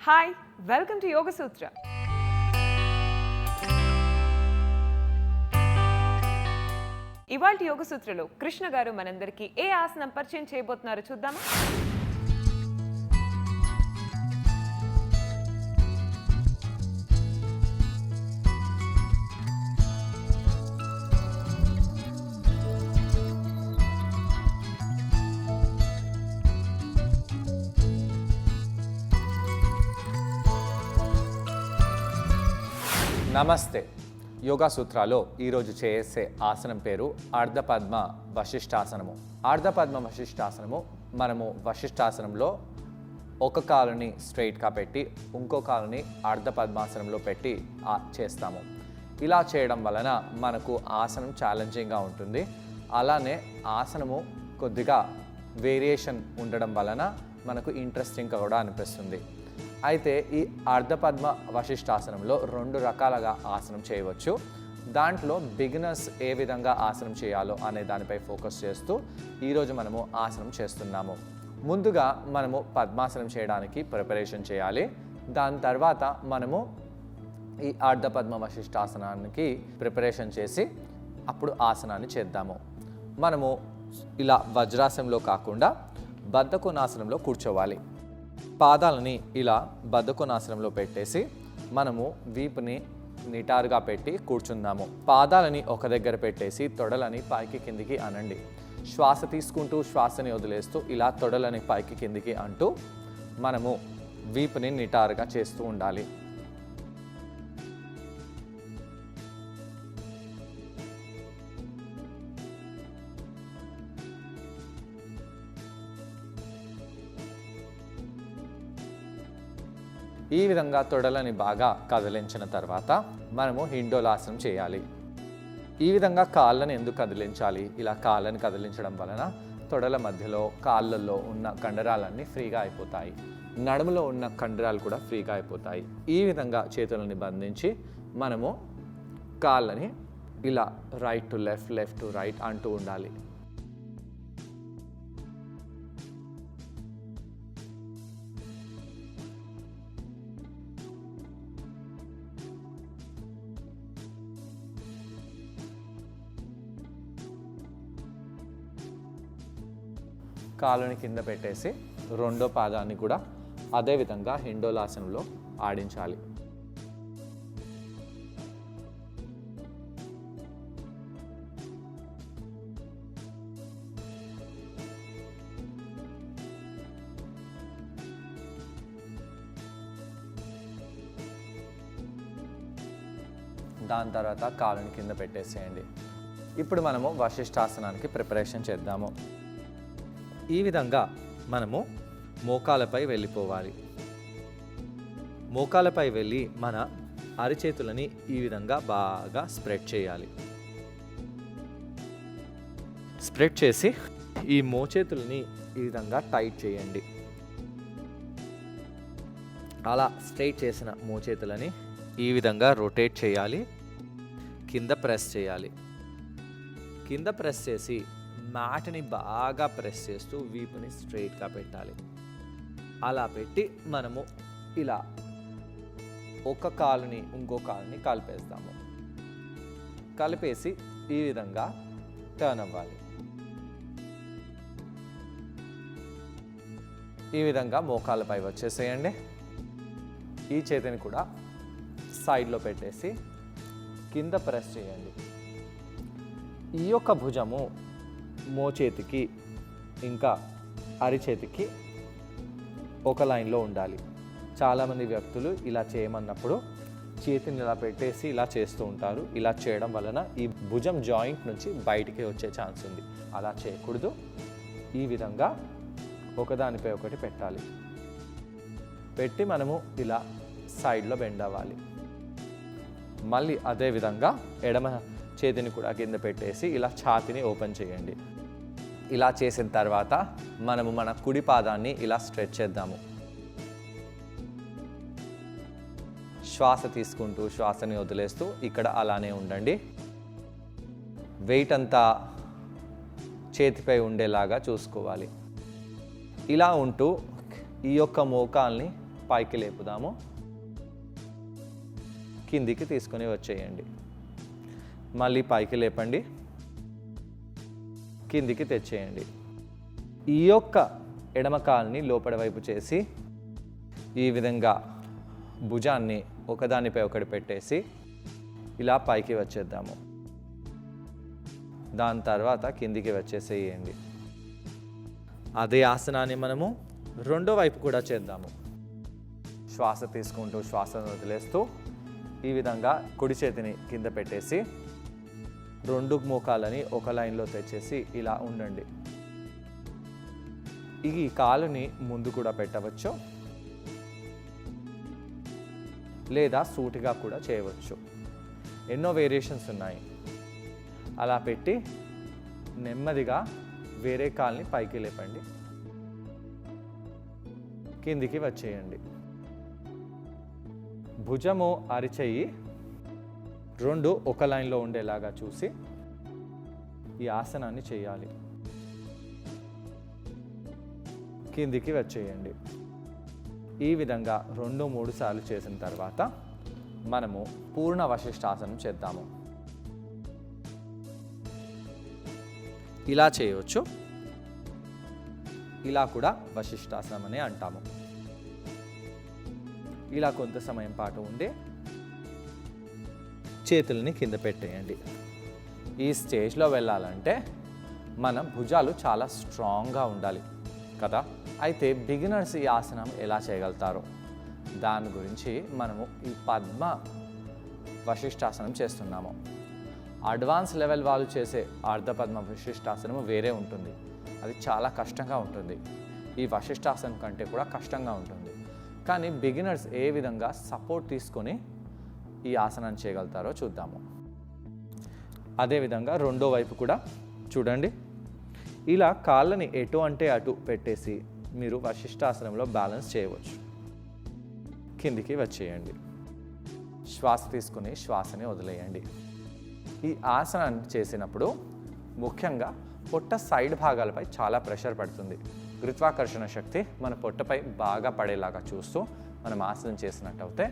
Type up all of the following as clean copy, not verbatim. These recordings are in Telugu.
హాయ్, వెల్కమ్ టు యోగ సూత్ర. ఇవాల్టి యోగ సూత్రలో కృష్ణ గారు మనందరికీ ఏ ఆసనం పరిచయం చేయబోతున్నారో చూద్దామా? నమస్తే. యోగా సూత్రాలో ఈరోజు చేసే ఆసనం పేరు అర్ధపద్మ వశిష్ఠాసనము. అర్ధపద్మ వశిష్ఠాసనము మనము వశిష్ఠాసనంలో ఒక కాలుని స్ట్రైట్గా పెట్టి ఇంకో కాలుని అర్ధపద్మాసనంలో పెట్టి చేస్తాము. ఇలా చేయడం వలన మనకు ఆసనం ఛాలెంజింగ్గా ఉంటుంది. అలానే ఆసనము కొద్దిగా వేరియేషన్ ఉండడం వలన మనకు ఇంట్రెస్టింగ్గా కూడా అనిపిస్తుంది. అయితే ఈ అర్ధపద్మ వశిష్ఠాసనంలో 2 రకాలుగా ఆసనం చేయవచ్చు. దాంట్లో బిగినర్స్ ఏ విధంగా ఆసనం చేయాలో అనే దానిపై ఫోకస్ చేస్తూ ఈరోజు మనము ఆసనం చేస్తున్నాము. ముందుగా మనము పద్మాసనం చేయడానికి ప్రిపరేషన్ చేయాలి. దాని తర్వాత మనము ఈ అర్ధపద్మ వశిష్ఠాసనానికి ప్రిపరేషన్ చేసి అప్పుడు ఆసనాన్ని చేద్దాము. మనము ఇలా వజ్రాసనంలో కాకుండా బద్ధకోణాసనంలో కూర్చోవాలి. పాదాలని ఇలా బద్ధకోణాసనంలో పెట్టేసి మనము వీపుని నిటారుగా పెట్టి కూర్చుందాము. పాదాలని ఒక దగ్గర పెట్టేసి తొడలని పైకి కిందికి అనండి. శ్వాస తీసుకుంటూ శ్వాసని వదిలేస్తూ ఇలా తొడలని పైకి కిందికి అంటూ మనము వీపుని నిటారుగా చేస్తూ ఉండాలి. ఈ విధంగా తొడలని బాగా కదిలించిన తర్వాత మనము హిండోలాసనం చేయాలి. ఈ విధంగా కాళ్ళని ఎందుకు కదిలించాలి? ఇలా కాళ్ళని కదిలించడం వలన తొడల మధ్యలో కాళ్ళల్లో ఉన్న కండరాలన్నీ ఫ్రీగా అయిపోతాయి. నడుములో ఉన్న కండరాలు కూడా ఫ్రీగా అయిపోతాయి. ఈ విధంగా చేతులని బంధించి మనము కాళ్ళని ఇలా right to left, left to right అంటూ ఉండాలి. కాలుని కింద పెట్టేసి రెండో పాదాన్ని కూడా అదే విధంగా హిండోలాసనంలో ఆడించాలి. దాని తర్వాత కాలుని కింద పెట్టేసేయండి. ఇప్పుడు మనము వశిష్ఠాసనానికి ప్రిపరేషన్ చేద్దాము. ఈ విధంగా మనము మోకాలపై వెళ్ళిపోవాలి. మోకాలపై వెళ్ళి మన అరిచేతులని ఈ విధంగా బాగా స్ప్రెడ్ చేయాలి. స్ప్రెడ్ చేసి ఈ మోచేతులని ఈ విధంగా టైట్ చేయండి. అలా స్ట్రైట్ చేసిన మోచేతులని ఈ విధంగా రొటేట్ చేయాలి. కింద ప్రెస్ చేయాలి. కింద ప్రెస్ చేసి మ్యాట్ని బాగా ప్రెస్ చేస్తూ వీపుని స్ట్రైట్గా పెట్టాలి. అలా పెట్టి మనము ఇలా ఒక కాలుని ఇంకో కాలుని కలిపేస్తాము. కలిపేసి ఈ విధంగా టర్న్ అవ్వాలి. ఈ విధంగా మోకాళ్ళపై వచ్చేసేయండి. ఈ చేతిని కూడా సైడ్లో పెట్టేసి కింద ప్రెస్ చేయండి. ఈ యొక్క భుజము మోచేతికి ఇంకా అరిచేతికి ఒక లైన్లో ఉండాలి. చాలామంది వ్యక్తులు ఇలా చేయమన్నప్పుడు చేతిని ఇలా పెట్టేసి ఇలా చేస్తూ ఉంటారు. ఇలా చేయడం వలన ఈ భుజం జాయింట్ నుంచి బయటికి వచ్చే ఛాన్స్ ఉంది. అలా చేయకూడదు. ఈ విధంగా ఒకదానిపై ఒకటి పెట్టాలి. పెట్టి మనము ఇలా సైడ్లో బెండ్ అవ్వాలి. మళ్ళీ అదే విధంగా ఎడమ చేతిని కూడా కింద పెట్టేసి ఇలా ఛాతీని ఓపెన్ చేయండి. ఇలా చేసిన తర్వాత మనము మన కుడి పాదాన్ని ఇలా స్ట్రెచ్ చేద్దాము. శ్వాస తీసుకుంటూ శ్వాసని వదిలేస్తూ ఇక్కడ అలానే ఉండండి. వెయిట్ అంతా చేతిపై ఉండేలాగా చూసుకోవాలి. ఇలా ఉంటూ ఈ యొక్క మోకాల్ని పైకి లేపుదాము, కిందికి తీసుకొని వచ్చేయండి. మళ్ళీ పైకి లేపండి, కిందికి తెచ్చేయండి. ఈ యొక్క ఎడమ కాలుని లోపల వైపు చేసి ఈ విధంగా భుజాన్ని ఒకదానిపై ఒకటి పెట్టేసి ఇలా పైకి వచ్చేద్దాము. దాని తర్వాత కిందికి వచ్చేసేయండి. అదే ఆసనాన్ని మనము రెండో వైపు కూడా చేద్దాము. శ్వాస తీసుకుంటూ శ్వాసను వదిలేస్తూ ఈ విధంగా కుడి చేతిని కింద పెట్టేసి రెండు మోకాలని ఒక లైన్లో తెచ్చేసి ఇలా ఉండండి. ఈ కాలుని ముందు కూడా పెట్టవచ్చు, లేదా సూటిగా కూడా చేయవచ్చు. ఎన్నో వేరియేషన్స్ ఉన్నాయి. అలా పెట్టి నెమ్మదిగా వేరే కాలుని పైకి లేపండి, కిందికి వచ్చేయండి. భుజము అరిచెయ్యి రెండు ఒక లైన్లో ఉండేలాగా చూసి ఈ ఆసనాన్ని చేయాలి. కిందికి వచ్చేయండి. ఈ విధంగా 2-3 సార్లు చేసిన తర్వాత మనము పూర్ణ వశిష్ఠాసనం చేద్దాము. ఇలా చేయవచ్చు, ఇలా కూడా వశిష్ఠాసనం అని అంటాము. ఇలా కొంత సమయం పాటు ఉండి చేతుల్ని కింద పెట్టేయండి. ఈ స్టేజ్లో వెళ్ళాలంటే మన భుజాలు చాలా స్ట్రాంగ్గా ఉండాలి కదా. అయితే బిగినర్స్ ఈ ఆసనం ఎలా చేయగలుగుతారో దాని గురించి మనము ఈ పద్మ వశిష్ఠాసనం చేస్తున్నాము. అడ్వాన్స్ లెవెల్ వాళ్ళు చేసే అర్ధపద్మ వశిష్ఠాసనం వేరే ఉంటుంది. అది చాలా కష్టంగా ఉంటుంది. ఈ వశిష్ఠాసనం కంటే కూడా కష్టంగా ఉంటుంది. కానీ బిగినర్స్ ఏ విధంగా సపోర్ట్ తీసుకొని ఈ ఆసనాన్ని చేయగలుగుతారో చూద్దాము. అదేవిధంగా రెండో వైపు కూడా చూడండి. ఇలా కాళ్ళని ఎటు అంటే అటు పెట్టేసి మీరు వశిష్ఠాసనంలో బ్యాలెన్స్ చేయవచ్చు. కిందికి వచ్చేయండి. శ్వాస తీసుకుని శ్వాసని వదిలేయండి. ఈ ఆసనాన్ని చేసినప్పుడు ముఖ్యంగా పొట్ట సైడ్ భాగాలపై చాలా ప్రెషర్ పడుతుంది. గురుత్వాకర్షణ శక్తి మన పొట్టపై బాగా పడేలాగా చూస్తూ మనం ఆసనం చేసినట్టయితే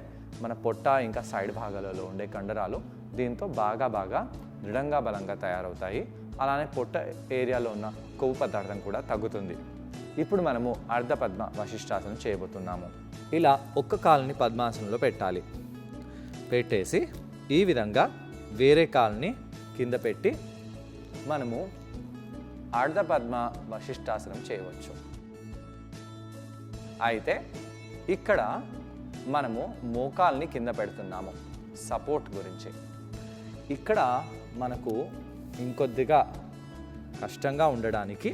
మన పొట్ట ఇంకా సైడ్ భాగాలలో ఉండే కండరాలు దీంతో బాగా దృఢంగా బలంగా తయారవుతాయి. అలానే పొట్ట ఏరియాలో ఉన్న కొవ్వు పదార్థం కూడా తగ్గుతుంది. ఇప్పుడు మనము అర్ధపద్మ వశిష్ఠాసనం చేయబోతున్నాము. ఇలా ఒక్క కాలుని పద్మాసనంలో పెట్టాలి. పెట్టేసి ఈ విధంగా వేరే కాలుని కింద పెట్టి మనము అర్ధపద్మ వశిష్ఠాసనం చేయవచ్చు. అయితే ఇక్కడ మనము మోకాల్ని కింద పెడుతున్నాము సపోర్ట్ గురించి. ఇక్కడ మనకు ఇంకొద్దిగా కష్టంగా ఉండడానికి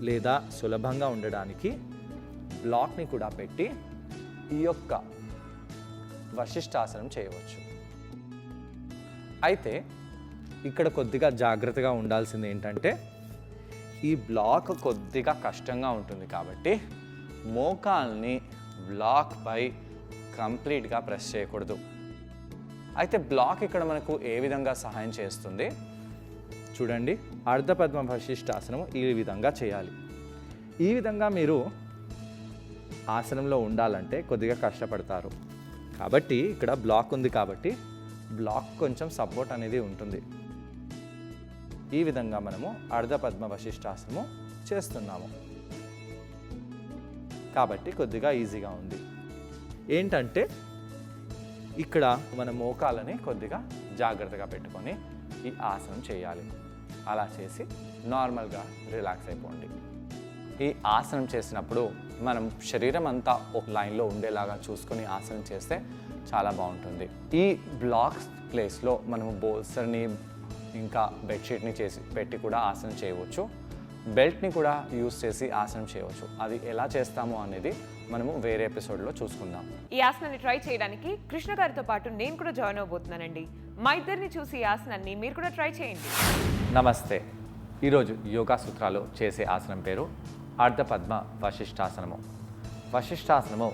లేదా సులభంగా ఉండడానికి బ్లాక్ని కూడా పెట్టి ఈ యొక్క వశిష్ఠాసనం చేయవచ్చు. అయితే ఇక్కడ కొద్దిగా జాగ్రత్తగా ఉండాల్సింది ఏంటంటే ఈ బ్లాక్ కొద్దిగా కష్టంగా ఉంటుంది కాబట్టి మోకాల్ని బ్లాక్పై కంప్లీట్గా ప్రెస్ చేయకూడదు. అయితే బ్లాక్ ఇక్కడ మనకు ఏ విధంగా సహాయం చేస్తుంది చూడండి. అర్ధపద్మ వశిష్ఠాసనం ఈ విధంగా చేయాలి. ఈ విధంగా మీరు ఆసనంలో ఉండాలంటే కొద్దిగా కష్టపడతారు కాబట్టి ఇక్కడ బ్లాక్ ఉంది కాబట్టి బ్లాక్ కొంచెం సపోర్ట్ అనేది ఉంటుంది. ఈ విధంగా మనము అర్ధపద్మ వశిష్ఠాసనము చేస్తున్నాము కాబట్టి కొద్దిగా ఈజీగా ఉంది. ఏంటంటే ఇక్కడ మన మోకాలని కొద్దిగా జాగ్రత్తగా పెట్టుకొని ఈ ఆసనం చేయాలి. అలా చేసి నార్మల్గా రిలాక్స్ అయిపోండి. ఈ ఆసనం చేసినప్పుడు మనం శరీరం అంతా ఒక లైన్లో ఉండేలాగా చూసుకొని ఆసనం చేస్తే చాలా బాగుంటుంది. ఈ బ్లాక్స్ ప్లేస్లో మనము బోల్సర్ని ఇంకా బెడ్షీట్ని పెట్టి కూడా ఆసనం చేయవచ్చు. బెల్ట్ని కూడా యూస్ చేసి ఆసనం చేయవచ్చు. అది ఎలా చేస్తామో అనేది మనము వేరే ఎపిసోడ్లో చూసుకుందాం. ఈ ఆసనాన్ని ట్రై చేయడానికి కృష్ణ గారితో పాటు నేను కూడా జాయిన్ అవబోతున్నానండి. మా ఇద్దరిని చూసి ఈ ఆసనాన్ని మీరు కూడా ట్రై చేయండి. నమస్తే. ఈరోజు యోగా సూత్రాలు చేసే ఆసనం పేరు అర్ధపద్మ వశిష్ఠాసనము. వశిష్ఠాసనము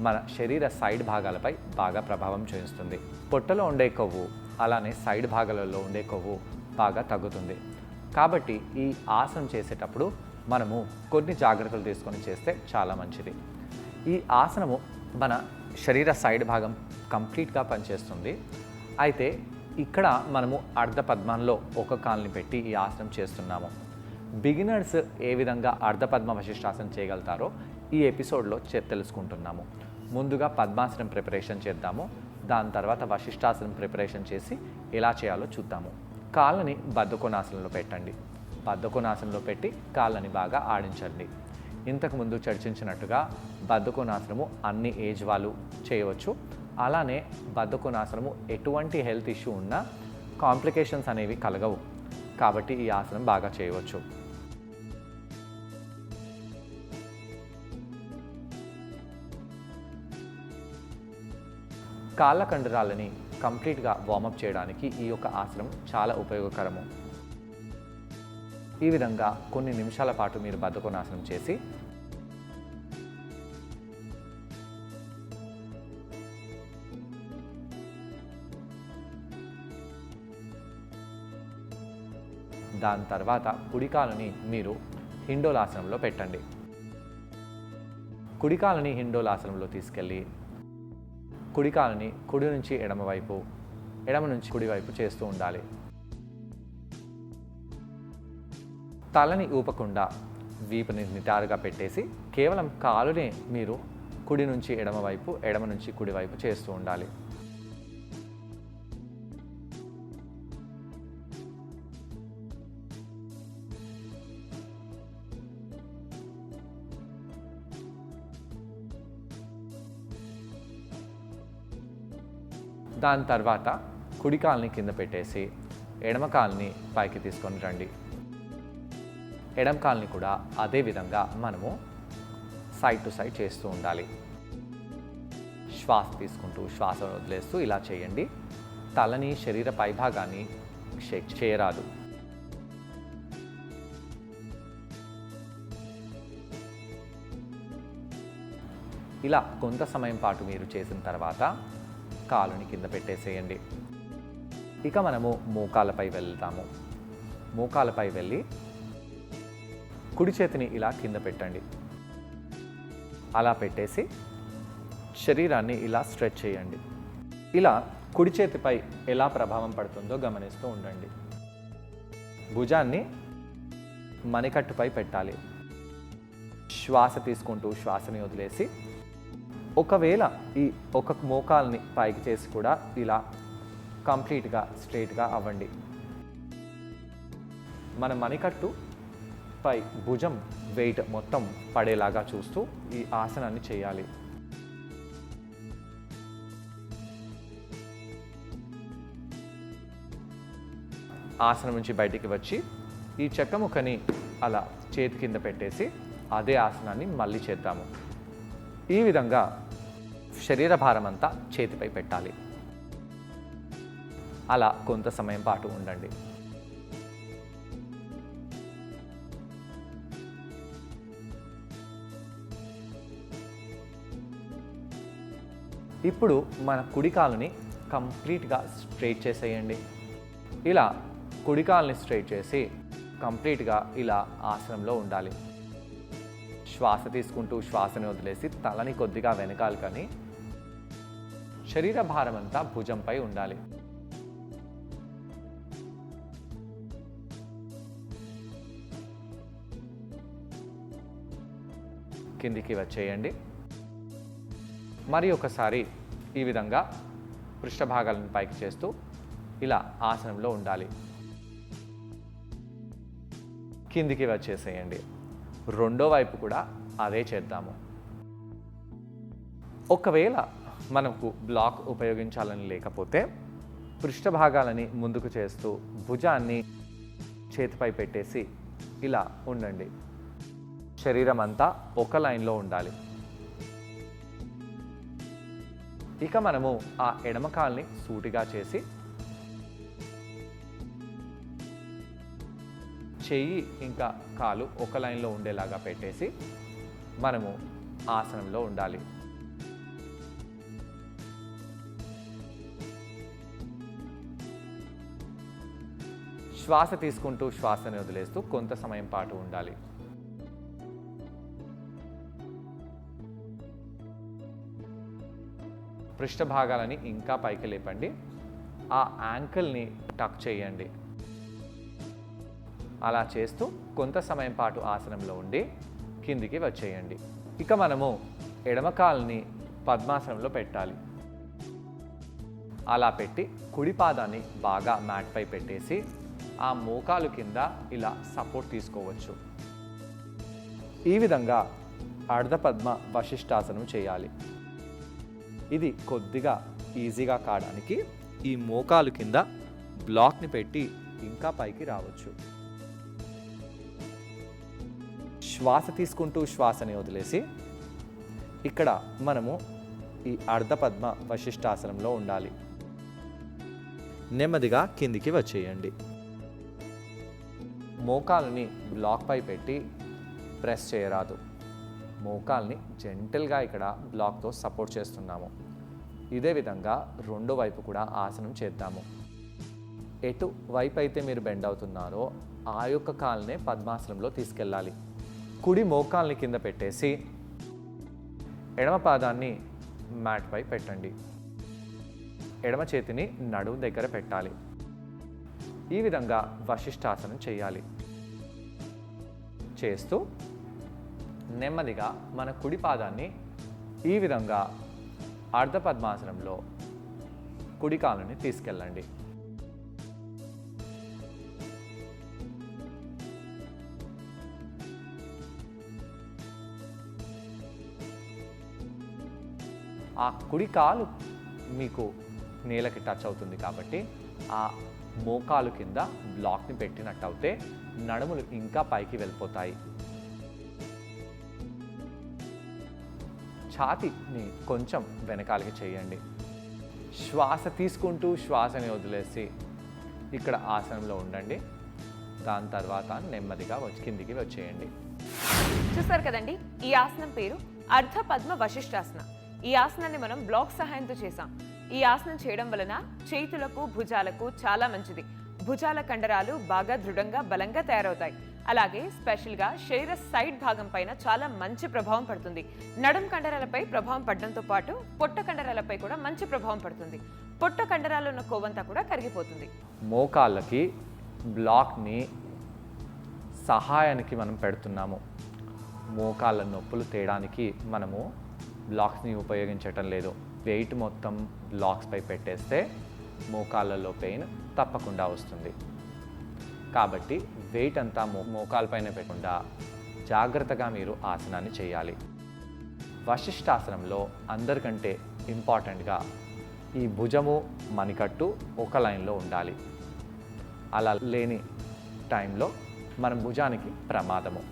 మన శరీర సైడ్ భాగాలపై బాగా ప్రభావం చూపిస్తుంది. పొట్టలో ఉండే కొవ్వు అలానే సైడ్ భాగాలలో ఉండే కొవ్వు బాగా తగ్గుతుంది. కాబట్టి ఈ ఆసనం చేసేటప్పుడు మనము కొన్ని జాగ్రత్తలు తీసుకొని చేస్తే చాలా మంచిది. ఈ ఆసనము మన శరీర సైడ్ భాగం కంప్లీట్గా పనిచేస్తుంది. అయితే ఇక్కడ మనము అర్ధ పద్మంలో ఒక కాలుని పెట్టి ఈ ఆసనం చేస్తున్నాము. బిగినర్స్ ఏ విధంగా అర్ధ పద్మ వశిష్టాసనం చేయగలుగుతారో ఈ ఎపిసోడ్లో తెలుసుకుంటున్నాము. ముందుగా పద్మాసనం ప్రిపరేషన్ చేద్దాము. దాని తర్వాత వశిష్టాసనం ప్రిపరేషన్ చేసి ఎలా చేయాలో చూద్దాము. కాళ్ళని బద్ధకోణాసనంలో పెట్టండి. బద్ధకోణాసనంలో పెట్టి కాళ్ళని బాగా ఆడించండి. ఇంతకుముందు చర్చించినట్టుగా బద్ధకోణాసనము అన్ని ఏజ్ వాళ్ళు చేయవచ్చు. అలానే బద్ధకోణాసనము ఎటువంటి హెల్త్ ఇష్యూ ఉన్నా కాంప్లికేషన్స్ అనేవి కలగవు. కాబట్టి ఈ ఆసనం బాగా చేయవచ్చు. కాళ్ళ కండరాలని కంప్లీట్గా వార్మప్ చేయడానికి ఈ యొక్క ఆసనం చాలా ఉపయోగకరము. ఈ విధంగా కొన్ని నిమిషాల పాటు మీరు బద్ధకోణాసనం చేసి దాని తర్వాత కుడికాలుని మీరు హిండోలాసనంలో పెట్టండి. కుడికాలుని హిండోలాసనంలో తీసుకెళ్ళి కుడికాలుని కుడి నుంచి ఎడమవైపు, ఎడమ నుంచి కుడివైపు చేస్తూ ఉండాలి. తలని ఊపకుండా వీపుని నిటారుగా పెట్టేసి కేవలం కాలునే మీరు కుడి నుంచి ఎడమవైపు, ఎడమ నుంచి కుడివైపు చేస్తూ ఉండాలి. దాని తర్వాత కుడి కాలుని కింద పెట్టేసి ఎడమ కాలుని పైకి తీసుకొని రండి. ఎడమ కాలుని కూడా అదే విధంగా మనము సైడ్ టు సైడ్ చేస్తూ ఉండాలి. శ్వాస తీసుకుంటూ శ్వాసను వదిలేస్తూ ఇలా చేయండి. తలని శరీర పైభాగాన్ని షేక్ చేయరాదు. ఇలా కొంత సమయం పాటు మీరు చేసిన తర్వాత కాలుని కింద పెట్టేసేయండి. ఇక మనము మోకాళ్ళపై వెళ్తాము. మోకాళ్ళపై వెళ్ళి కుడి చేతిని ఇలా కింద పెట్టండి. అలా పెట్టేసి శరీరాన్ని ఇలా స్ట్రెచ్ చేయండి. ఇలా కుడి చేతిపై ఎలా ప్రభావం పడుతుందో గమనిస్తూ ఉండండి. భుజాన్ని మణికట్టుపై పెట్టాలి. శ్వాస తీసుకుంటూ శ్వాసని వదిలేసి ఒకవేళ ఈ ఒక మోకాల్ని పైకి చేసి కూడా ఇలా కంప్లీట్గా స్ట్రైట్గా అవ్వండి. మన మణికట్టు పై భుజం వెయిట్ మొత్తం పడేలాగా చూస్తూ ఈ ఆసనాన్ని చేయాలి. ఆసనం నుంచి బయటికి వచ్చి ఈ చెక్కముక్కని అలా చేతి కింద పెట్టేసి అదే ఆసనాన్ని మళ్ళీ చేద్దాము. ఈ విధంగా శరీర భారం అంతా చేతిపై పెట్టాలి. అలా కొంత సమయం పాటు ఉండండి. ఇప్పుడు మన కుడి కాలుని కంప్లీట్గా స్ట్రైట్ చేసేయండి. ఇలా కుడి కాలుని స్ట్రైట్ చేసి కంప్లీట్గా ఇలా ఆసనంలో ఉండాలి. శ్వాస తీసుకుంటూ శ్వాసని వదిలేసి తలని కొద్దిగా వెనకాలి కానీ శరీర భారం అంతా భుజంపై ఉండాలి. కిందికి వచ్చేయండి. మరి ఒకసారి ఈ విధంగా పృష్ఠభాగాలను పైకి చేస్తూ ఇలా ఆసనంలో ఉండాలి. కిందికి వచ్చేసేయండి. రెండో వైపు కూడా అదే చేద్దాము. ఒకవేళ మనకు బ్లాక్ ఉపయోగించాలని లేకపోతే పృష్ఠభాగాలని ముందుకు చేస్తూ భుజాన్ని చేతిపై పెట్టేసి ఇలా ఉండండి. శరీరం అంతా ఒక లైన్లో ఉండాలి. ఇక మనము ఆ ఎడమ కాలుని సూటిగా చేసి చెయ్యి ఇంకా కాలు ఒక లైన్లో ఉండేలాగా పెట్టేసి మనము ఆసనంలో ఉండాలి. శ్వాస తీసుకుంటూ శ్వాసని వదిలేస్తూ కొంత సమయం పాటు ఉండాలి. పృష్ఠ భాగాలని ఇంకా పైకి లేపండి. ఆ యాంకిల్ని టక్ చేయండి. అలా చేస్తూ కొంత సమయం పాటు ఆసనంలో ఉండి కిందికి వచ్చేయండి. ఇక మనము ఎడమ కాలుని పద్మాసనంలో పెట్టాలి. అలా పెట్టి కుడి పాదాన్ని బాగా మ్యాట్పై పెట్టేసి ఆ మోకాలు కింద ఇలా సపోర్ట్ తీసుకోవచ్చు. ఈ విధంగా అర్ధపద్మ వశిష్టాసనం చేయాలి. ఇది కొద్దిగా ఈజీగా కావడానికి ఈ మోకాలు కింద బ్లాక్ని పెట్టి ఇంకా పైకి రావచ్చు. శ్వాస తీసుకుంటూ శ్వాసని వదిలేసి ఇక్కడ మనము ఈ అర్ధపద్మ వశిష్టాసనంలో ఉండాలి. నెమ్మదిగా కిందికి వచ్చేయండి. మోకాలని బ్లాక్పై పెట్టి ప్రెస్ చేయరాదు. మోకాల్ని జెంటల్గా ఇక్కడ బ్లాక్తో సపోర్ట్ చేస్తున్నాము. ఇదే విధంగా రెండో వైపు కూడా ఆసనం చేద్దాము. ఎటు వైపు అయితే మీరు బెండ్ అవుతున్నారో ఆ యొక్క కాల్నే పద్మాసనంలో తీసుకెళ్ళాలి. కుడి మోకాల్ని కింద పెట్టేసి ఎడమ పాదాన్ని మ్యాట్పై పెట్టండి. ఎడమ చేతిని నడుము దగ్గర పెట్టాలి. ఈ విధంగా వశిష్టాసనం చేయాలి. చేస్తూ నెమ్మదిగా మన కుడి పాదాన్ని ఈ విధంగా అర్ధపద్మాసనంలో కుడి కాలుని తీసుకెళ్ళండి. ఆ కుడి కాలు మీకు నేలకి టచ్ అవుతుంది కాబట్టి ఆ మోకాలు కింద బ్లాక్ని పెట్టినట్టు అయితే నడుములు ఇంకా పైకి వెళ్ళిపోతాయి. ఛాతీని కొంచెం వెనకాలకి చేయండి. శ్వాస తీసుకుంటూ శ్వాసని వదిలేసి ఇక్కడ ఆసనంలో ఉండండి. దాని తర్వాత నెమ్మదిగా కిందికి వచ్చేయండి. చూసారు కదండి, ఈ ఆసనం పేరు అర్ధపద్మ వశిష్టాసన. ఈ ఆసనాన్ని మనం బ్లాక్ సహాయంతో చేసాం. ఈ ఆసనం చేయడం వలన చేతులకు భుజాలకు చాలా మంచిది. భుజాల కండరాలు బాగా దృఢంగా బలంగా తయారవుతాయి. అలాగే స్పెషల్గా శరీర సైడ్ భాగం పైన చాలా మంచి ప్రభావం పడుతుంది. నడుం కండరాలపై ప్రభావం పడడంతో పాటు పొట్ట కండరాలపై కూడా మంచి ప్రభావం పడుతుంది. పొట్ట కండరాలు ఉన్న కొవ్వంతా కూడా కరిగిపోతుంది. మోకాళ్ళకి బ్లాక్ని సహాయానికి మనం పెడుతున్నాము. మోకాళ్ళ నొప్పులు తేయడానికి మనము బ్లాక్స్ని ఉపయోగించటం లేదు. వెయిట్ మొత్తం బ్లాక్స్పై పెట్టేస్తే మోకాళ్ళలో పెయిన్ తప్పకుండా వస్తుంది. కాబట్టి వెయిట్ అంతా మోకాలపైన పెట్టకుండా జాగ్రత్తగా మీరు ఆసనాన్ని చేయాలి. వశిష్టాసనంలో అందరికంటే ఇంపార్టెంట్గా ఈ భుజము మణికట్టు ఒక లైన్లో ఉండాలి. అలా లేని టైంలో మన భుజానికి ప్రమాదము.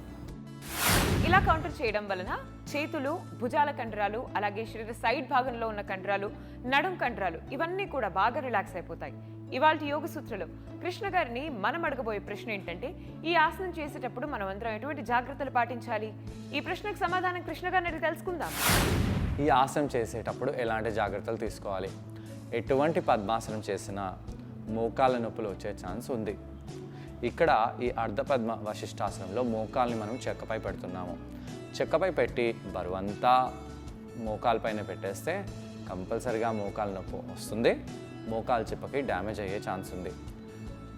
ఇలా కౌంటర్ చేయడం వలన చేతులు, భుజాల కండరాలు, అలాగే శరీర సైడ్ భాగంలో ఉన్న కండరాలు, నడుం కండరాలు ఇవన్నీ కూడా బాగా రిలాక్స్ అయిపోతాయి. ఇవాళ యోగ సూత్రలో కృష్ణ గారిని మనం అడగబోయే ప్రశ్న ఏంటంటే, ఈ ఆసనం చేసేటప్పుడు మనం అందరం ఎటువంటి జాగ్రత్తలు పాటించాలి? ఈ ప్రశ్నకు సమాధానం కృష్ణ గారిని అడిగి తెలుసుకుందాం. ఈ ఆసనం చేసేటప్పుడు ఎలాంటి జాగ్రత్తలు తీసుకోవాలి? ఎటువంటి పద్మాసనం చేసినా మోకాళ్ళ నొప్పులు వచ్చే ఛాన్స్ ఉంది. ఇక్కడ ఈ అర్ధపద్మ వశిష్టాసనంలో మోకాల్ని మనం చెక్కపై పెడుతున్నాము. చెక్కపై పెట్టి బరువంతా మోకాలపైన పెట్టేస్తే కంపల్సరిగా మోకాలు నొప్పి వస్తుంది. మోకాలు చిప్పకి డ్యామేజ్ అయ్యే ఛాన్స్ ఉంది.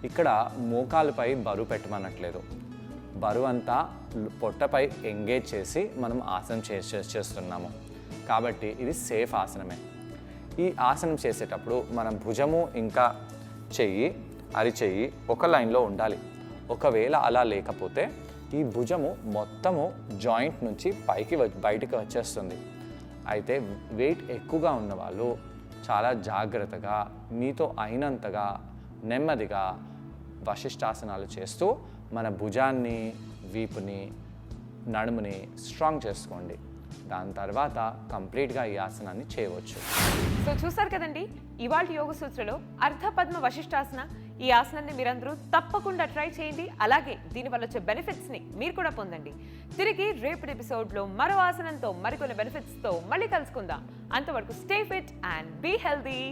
ఇక్కడ మోకాలుపై బరువు పెట్టమనట్లేదు. బరువు అంతా పొట్టపై ఎంగేజ్ చేసి మనం ఆసనం చేస్తున్నాము. కాబట్టి ఇది సేఫ్ ఆసనమే. ఈ ఆసనం చేసేటప్పుడు మనం భుజము ఇంకా అరిచెయ్యి ఒక లైన్లో ఉండాలి. ఒకవేళ అలా లేకపోతే ఈ భుజము మొత్తము జాయింట్ నుంచి బయటికి వచ్చేస్తుంది. అయితే వెయిట్ ఎక్కువగా ఉన్న వాళ్ళు చాలా జాగ్రత్తగా మీతో అయినంతగా నెమ్మదిగా వశిష్టాసనాలు చేస్తూ మన భుజాన్ని, వీపుని, నడుముని స్ట్రాంగ్ చేసుకోండి. దాని తర్వాత కంప్లీట్గా ఈ ఆసనాన్ని చేయవచ్చు. సో చూసారు కదండి, ఇవాళ యోగ సూత్రలో అర్ధపద్మ వశిష్టాసన. ఈ ఆసనాన్ని మీరందరూ తప్పకుండా ట్రై చేయండి. అలాగే దీనివల్ల వచ్చే బెనిఫిట్స్ని మీరు కూడా పొందండి. తిరిగి రేపటి ఎపిసోడ్లో మరో ఆసనంతో మరికొన్ని బెనిఫిట్స్తో మళ్ళీ కలుసుకుందాం. అంతవరకు stay fit and be healthy.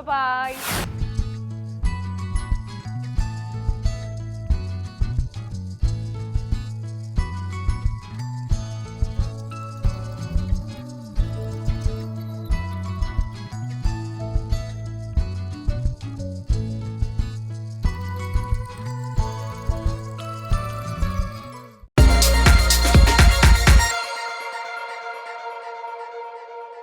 Bye.